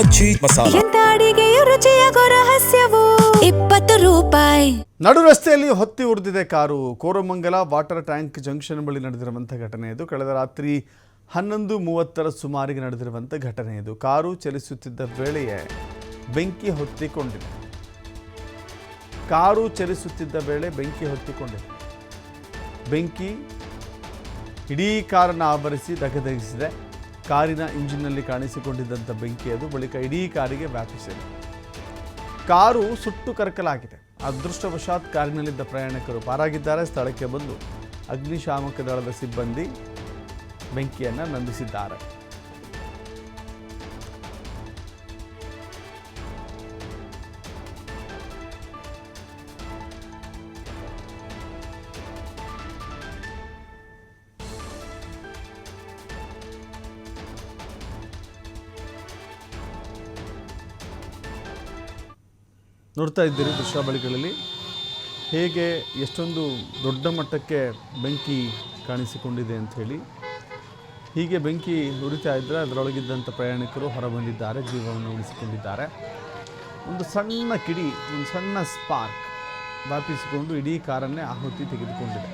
ಮಜ್ಜಿ ಮಸಾಲ. ಎಂತ ಅಡಿಗೆಯ ರುಚಿಯಾಗೋ ರಹಸ್ಯವು 20 ರೂಪಾಯಿ. ನಡು ರಸ್ತೆಯಲ್ಲಿ ಹೊತ್ತಿ ಉರಿದಿದೆ car. Koramangala water tank junction ಬಳಿ ನಡೆದಿರುವಂಥ ಘಟನೆ ಇದು. ಕಳೆದ ರಾತ್ರಿ 11:30 ಸುಮಾರಿಗೆ ನಡೆದಿರುವಂಥ ಘಟನೆ ಇದು. ಕಾರು ಚಲಿಸುತ್ತಿದ್ದ ವೇಳೆಯೇ ಬೆಂಕಿ ಹೊತ್ತಿಕೊಂಡಿದೆ. ಕಾರು ಚಲಿಸುತ್ತಿದ್ದ ವೇಳೆ ಬೆಂಕಿ ಹೊತ್ತಿಕೊಂಡಿದೆ. ಬೆಂಕಿ ಇಡೀ ಕಾರನ್ನು ಆವರಿಸಿ ಧಗಧಗಿಸಿದೆ. ಕಾರಿನ ಇಂಜಿನ್ನಲ್ಲಿ ಕಾಣಿಸಿಕೊಂಡಿದ್ದಂಥ ಬೆಂಕಿ ಅದು ಬಳಿಕ ಇಡೀ ಕಾರಿಗೆ ವ್ಯಾಪಿಸಿದೆ. ಕಾರು ಸುಟ್ಟು ಕರಕಲಾಗಿದೆ. ಅದೃಷ್ಟವಶಾತ್ ಕಾರಿನಲ್ಲಿದ್ದ ಪ್ರಯಾಣಿಕರು ಪಾರಾಗಿದ್ದಾರೆ. ಸ್ಥಳಕ್ಕೆ ಬಂದು ಅಗ್ನಿಶಾಮಕ ದಳದ ಸಿಬ್ಬಂದಿ ಬೆಂಕಿಯನ್ನು ನಂದಿಸಿದ್ದಾರೆ. ನೋಡ್ತಾ ಇದ್ದೀರಿ ದೃಶ್ಯಾವಳಿಗಳಲ್ಲಿ ಹೇಗೆ ಎಷ್ಟೊಂದು ದೊಡ್ಡ ಮಟ್ಟಕ್ಕೆ ಬೆಂಕಿ ಕಾಣಿಸಿಕೊಂಡಿದೆ ಅಂಥೇಳಿ. ಹೀಗೆ ಬೆಂಕಿ ಉರಿತಾ ಇದ್ದರೆ ಅದರೊಳಗಿದ್ದಂಥ ಪ್ರಯಾಣಿಕರು ಹೊರಬಂದಿದ್ದಾರೆ, ಜೀವವನ್ನು ಉಳಿಸಿಕೊಂಡಿದ್ದಾರೆ. ಒಂದು ಸಣ್ಣ ಕಿಡಿ, ಒಂದು ಸಣ್ಣ ಸ್ಪಾರ್ಕ್ ವ್ಯಾಪಿಸಿಕೊಂಡು ಇಡೀ ಕಾರನ್ನೇ ಆಹುತಿ ತೆಗೆದುಕೊಂಡಿದೆ.